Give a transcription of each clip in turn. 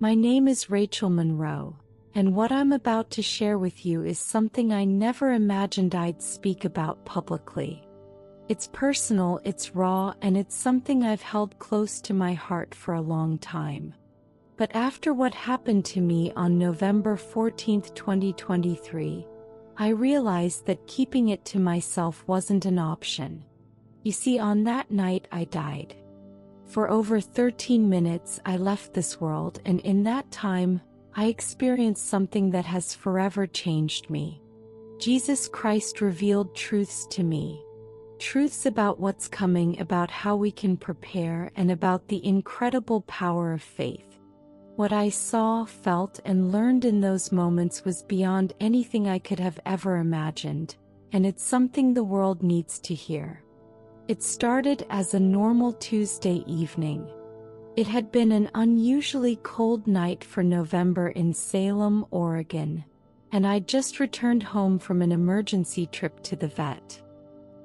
My name is Rachel Monroe, and what I'm about to share with you is something I never imagined I'd speak about publicly. It's personal, it's raw, and it's something I've held close to my heart for a long time. But after what happened to me on November 14, 2023, I realized that keeping it to myself wasn't an option. You see, on that night I died. For over 13 minutes I left this world, and in that time, I experienced something that has forever changed me. Jesus Christ revealed truths to me. Truths about what's coming, about how we can prepare, and about the incredible power of faith. What I saw, felt, and learned in those moments was beyond anything I could have ever imagined, and it's something the world needs to hear. It started as a normal Tuesday evening. It had been an unusually cold night for November in Salem, Oregon, and I'd just returned home from an emergency trip to the vet.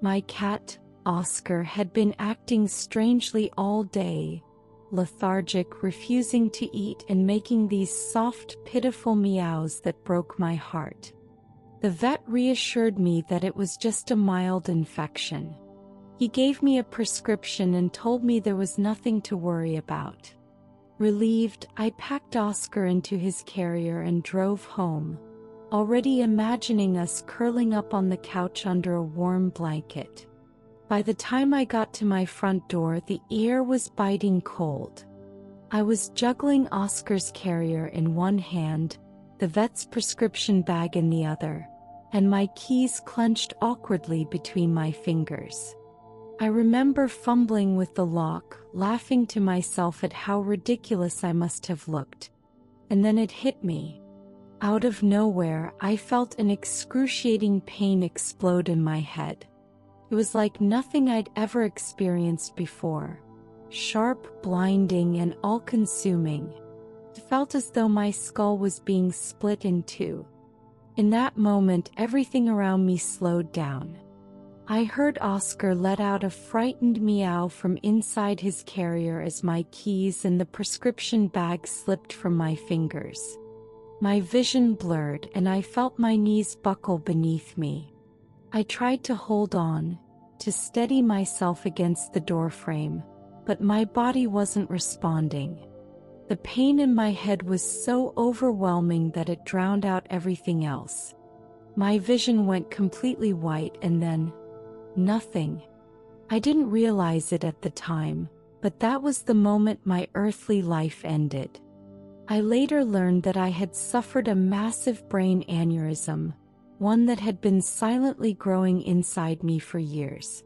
My cat, Oscar, had been acting strangely all day, lethargic, refusing to eat, and making these soft, pitiful meows that broke my heart. The vet reassured me that it was just a mild infection. He gave me a prescription and told me there was nothing to worry about. Relieved, I packed Oscar into his carrier and drove home, already imagining us curling up on the couch under a warm blanket. By the time I got to my front door, the air was biting cold. I was juggling Oscar's carrier in one hand, the vet's prescription bag in the other, and my keys clenched awkwardly between my fingers. I remember fumbling with the lock, laughing to myself at how ridiculous I must have looked. And then it hit me. Out of nowhere, I felt an excruciating pain explode in my head. It was like nothing I'd ever experienced before. Sharp, blinding, and all-consuming. It felt as though my skull was being split in two. In that moment, everything around me slowed down. I heard Oscar let out a frightened meow from inside his carrier as my keys and the prescription bag slipped from my fingers. My vision blurred, and I felt my knees buckle beneath me. I tried to hold on, to steady myself against the doorframe, but my body wasn't responding. The pain in my head was so overwhelming that it drowned out everything else. My vision went completely white, and then nothing. I didn't realize it at the time, but that was the moment my earthly life ended. I later learned that I had suffered a massive brain aneurysm, one that had been silently growing inside me for years.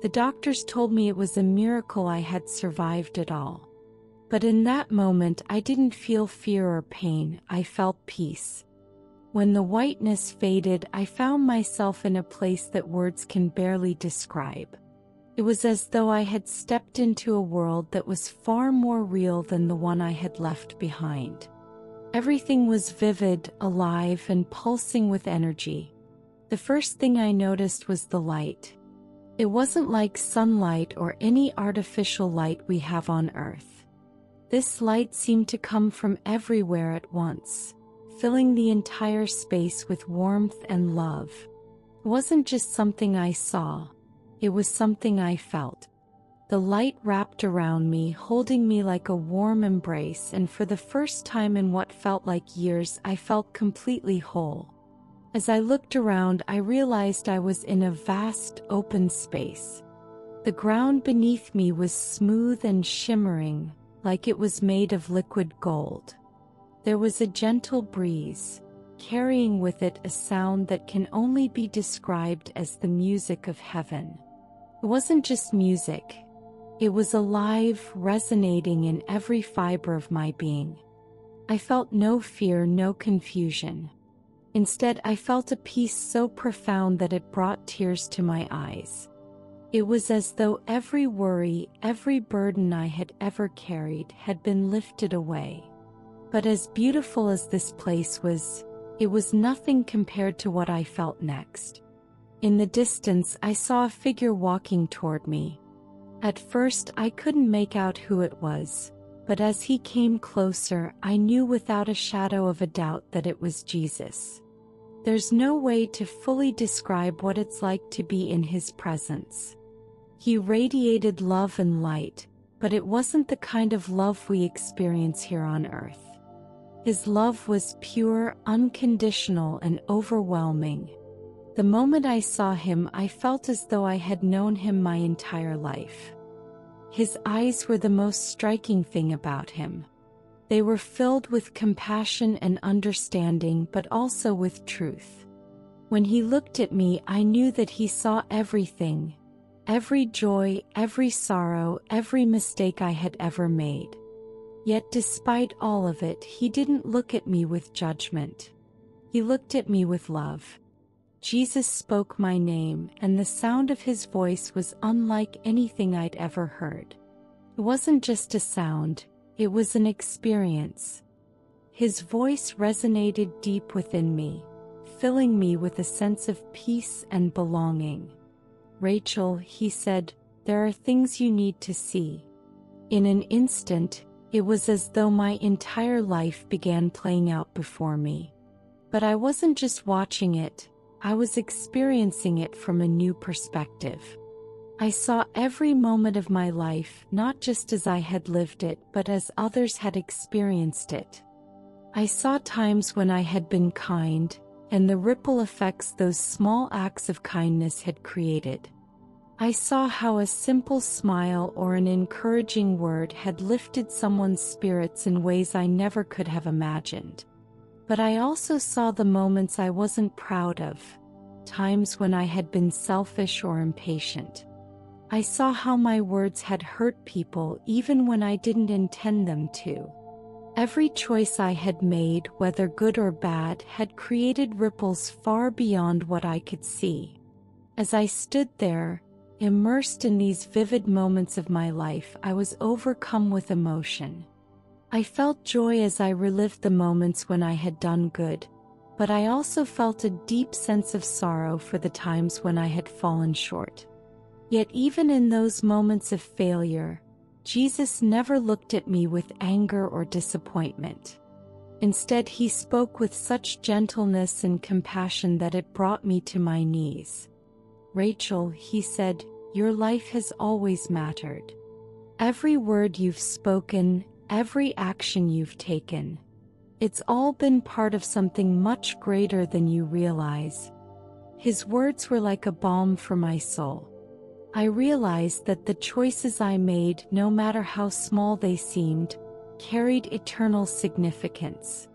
The doctors told me it was a miracle I had survived it all. But in that moment, I didn't feel fear or pain, I felt peace. When the whiteness faded, I found myself in a place that words can barely describe. It was as though I had stepped into a world that was far more real than the one I had left behind. Everything was vivid, alive, and pulsing with energy. The first thing I noticed was the light. It wasn't like sunlight or any artificial light we have on Earth. This light seemed to come from everywhere at once, filling the entire space with warmth and love. It wasn't just something I saw, it was something I felt. The light wrapped around me, holding me like a warm embrace, and for the first time in what felt like years, I felt completely whole. As I looked around, I realized I was in a vast, open space. The ground beneath me was smooth and shimmering, like it was made of liquid gold. There was a gentle breeze, carrying with it a sound that can only be described as the music of heaven. It wasn't just music. It was alive, resonating in every fiber of my being. I felt no fear, no confusion. Instead, I felt a peace so profound that it brought tears to my eyes. It was as though every worry, every burden I had ever carried had been lifted away. But as beautiful as this place was, it was nothing compared to what I felt next. In the distance, I saw a figure walking toward me. At first, I couldn't make out who it was, But as he came closer, I knew without a shadow of a doubt that it was Jesus. There's no way to fully describe what it's like to be in his presence. He radiated love and light, but it wasn't the kind of love we experience here on earth. His love was pure, unconditional, and overwhelming. The moment I saw him, I felt as though I had known him my entire life. His eyes were the most striking thing about him. They were filled with compassion and understanding, but also with truth. When he looked at me, I knew that he saw everything, every joy, every sorrow, every mistake I had ever made. Yet despite all of it, he didn't look at me with judgment. He looked at me with love. Jesus spoke my name, and the sound of his voice was unlike anything I'd ever heard. It wasn't just a sound, it was an experience. His voice resonated deep within me, filling me with a sense of peace and belonging. "Rachel," he said, "there are things you need to see." In an instant, it was as though my entire life began playing out before me. But I wasn't just watching it, I was experiencing it from a new perspective. I saw every moment of my life not just as I had lived it, but as others had experienced it. I saw times when I had been kind, and the ripple effects those small acts of kindness had created. I saw how a simple smile or an encouraging word had lifted someone's spirits in ways I never could have imagined. But I also saw the moments I wasn't proud of, times when I had been selfish or impatient. I saw how my words had hurt people even when I didn't intend them to. Every choice I had made, whether good or bad, had created ripples far beyond what I could see. As I stood there, immersed in these vivid moments of my life, I was overcome with emotion. I felt joy as I relived the moments when I had done good, but I also felt a deep sense of sorrow for the times when I had fallen short. Yet even in those moments of failure, Jesus never looked at me with anger or disappointment. Instead, he spoke with such gentleness and compassion that it brought me to my knees. "Rachel," he said, "your life has always mattered. Every word you've spoken, every action you've taken, it's all been part of something much greater than you realize." His words were like a balm for my soul. I realized that the choices I made, no matter how small they seemed, carried eternal significance.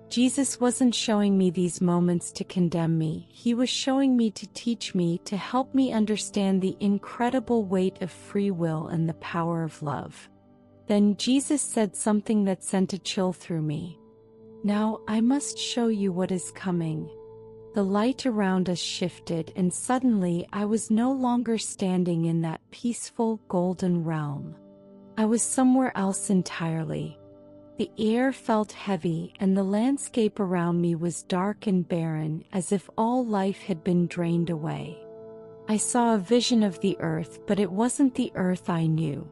Jesus wasn't showing me these moments to condemn me, he was showing me to teach me, to help me understand the incredible weight of free will and the power of love. Then Jesus said something that sent a chill through me. "Now I must show you what is coming." The light around us shifted, and suddenly I was no longer standing in that peaceful, golden realm. I was somewhere else entirely. The air felt heavy, and the landscape around me was dark and barren, as if all life had been drained away. I saw a vision of the earth, but it wasn't the earth I knew.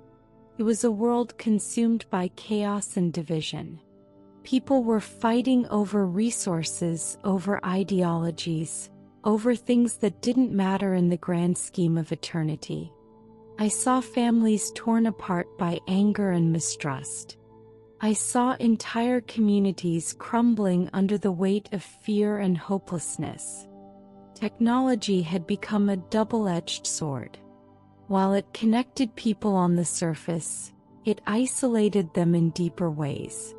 It was a world consumed by chaos and division. People were fighting over resources, over ideologies, over things that didn't matter in the grand scheme of eternity. I saw families torn apart by anger and mistrust. I saw entire communities crumbling under the weight of fear and hopelessness. Technology had become a double-edged sword. While it connected people on the surface, it isolated them in deeper ways.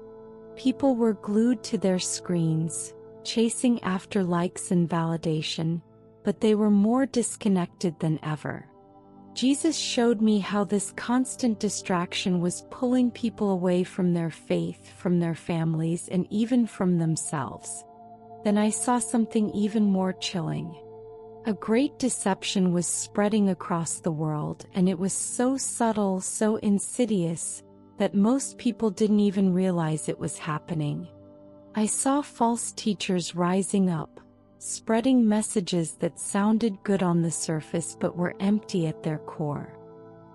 People were glued to their screens, chasing after likes and validation, but they were more disconnected than ever. Jesus showed me how this constant distraction was pulling people away from their faith, from their families, and even from themselves. Then I saw something even more chilling. A great deception was spreading across the world, and it was so subtle, so insidious, that most people didn't even realize it was happening. I saw false teachers rising up, spreading messages that sounded good on the surface but were empty at their core.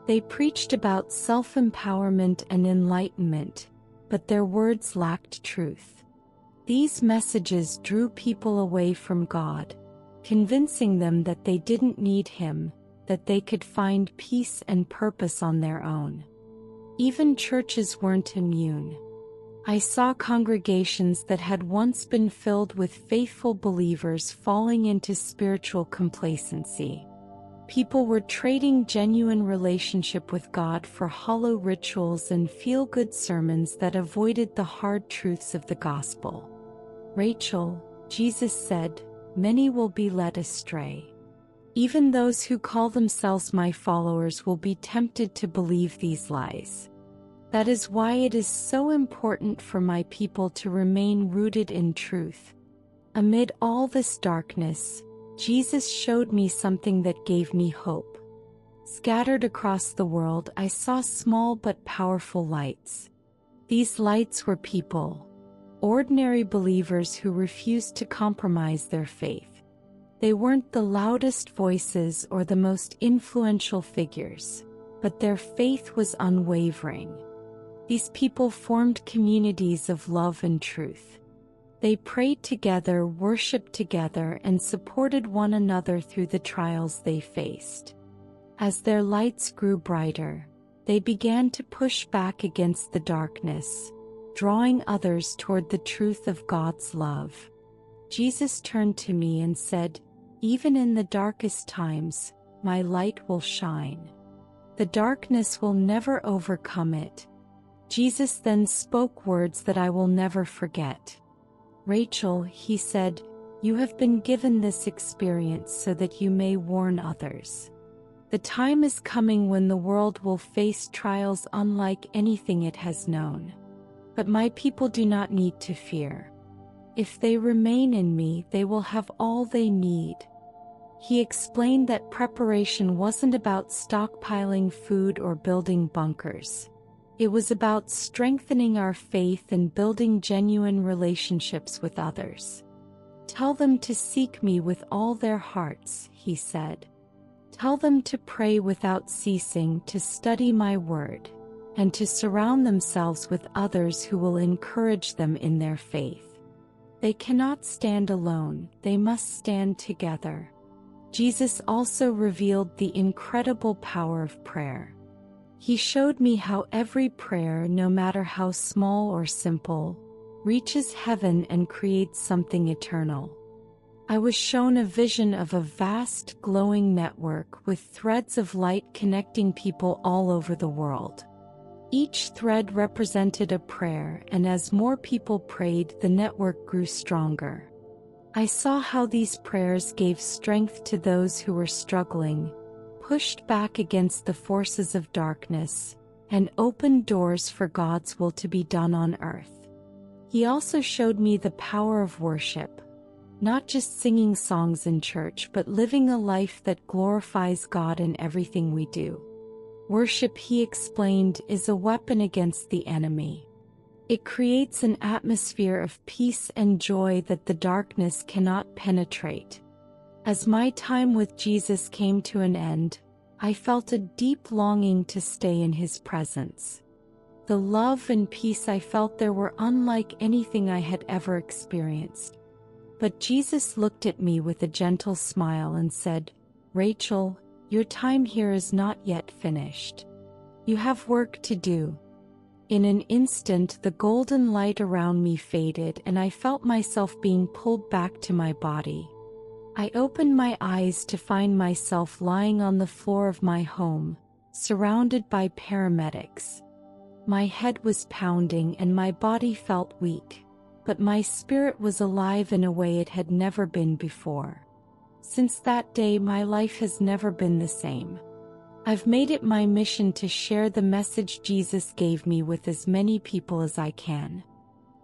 They preached about self-empowerment and enlightenment, but their words lacked truth. These messages drew people away from God, convincing them that they didn't need Him, that they could find peace and purpose on their own. Even churches weren't immune. I saw congregations that had once been filled with faithful believers falling into spiritual complacency. People were trading genuine relationship with God for hollow rituals and feel-good sermons that avoided the hard truths of the gospel. Rachel, Jesus said, many will be led astray. Even those who call themselves my followers will be tempted to believe these lies. That is why it is so important for my people to remain rooted in truth. Amid all this darkness, Jesus showed me something that gave me hope. Scattered across the world, I saw small but powerful lights. These lights were people, ordinary believers who refused to compromise their faith. They weren't the loudest voices or the most influential figures, but their faith was unwavering. These people formed communities of love and truth. They prayed together, worshiped together, and supported one another through the trials they faced. As their lights grew brighter, they began to push back against the darkness, drawing others toward the truth of God's love. Jesus turned to me and said, "Even in the darkest times, my light will shine. The darkness will never overcome it." Jesus then spoke words that I will never forget. "Rachel," he said, "you have been given this experience so that you may warn others. The time is coming when the world will face trials unlike anything it has known. But my people do not need to fear. If they remain in me, they will have all they need." He explained that preparation wasn't about stockpiling food or building bunkers. It was about strengthening our faith and building genuine relationships with others. "Tell them to seek me with all their hearts," he said. "Tell them to pray without ceasing, to study my word, and to surround themselves with others who will encourage them in their faith. They cannot stand alone, they must stand together." Jesus also revealed the incredible power of prayer. He showed me how every prayer, no matter how small or simple, reaches heaven and creates something eternal. I was shown a vision of a vast, glowing network with threads of light connecting people all over the world. Each thread represented a prayer, and as more people prayed, the network grew stronger. I saw how these prayers gave strength to those who were struggling, pushed back against the forces of darkness, and opened doors for God's will to be done on earth. He also showed me the power of worship, not just singing songs in church, but living a life that glorifies God in everything we do. Worship, he explained, is a weapon against the enemy. It creates an atmosphere of peace and joy that the darkness cannot penetrate. As my time with Jesus came to an end, I felt a deep longing to stay in his presence. The love and peace I felt there were unlike anything I had ever experienced. But Jesus looked at me with a gentle smile and said, "Rachel, your time here is not yet finished. You have work to do." In an instant, the golden light around me faded and I felt myself being pulled back to my body. I opened my eyes to find myself lying on the floor of my home, surrounded by paramedics. My head was pounding and my body felt weak, but my spirit was alive in a way it had never been before. Since that day, my life has never been the same. I've made it my mission to share the message Jesus gave me with as many people as I can.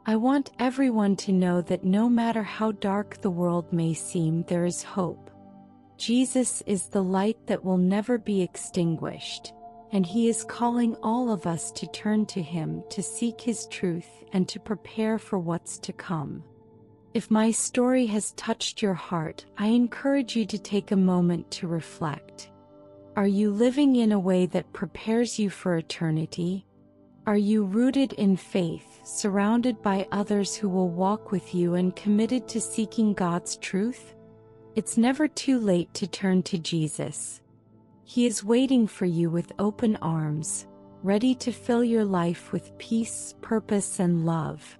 I want everyone to know that no matter how dark the world may seem, there is hope. Jesus is the light that will never be extinguished, and he is calling all of us to turn to him, to seek his truth, and to prepare for what's to come. If my story has touched your heart, I encourage you to take a moment to reflect. Are you living in a way that prepares you for eternity? Are you rooted in faith, surrounded by others who will walk with you and committed to seeking God's truth? It's never too late to turn to Jesus. He is waiting for you with open arms, ready to fill your life with peace, purpose, and love.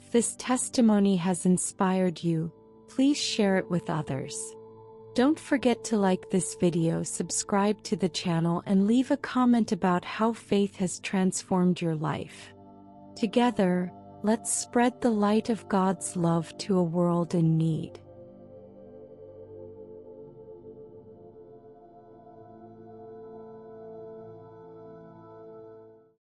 If this testimony has inspired you, please share it with others. Don't forget to like this video, subscribe to the channel, and leave a comment about how faith has transformed your life. Together, let's spread the light of God's love to a world in need.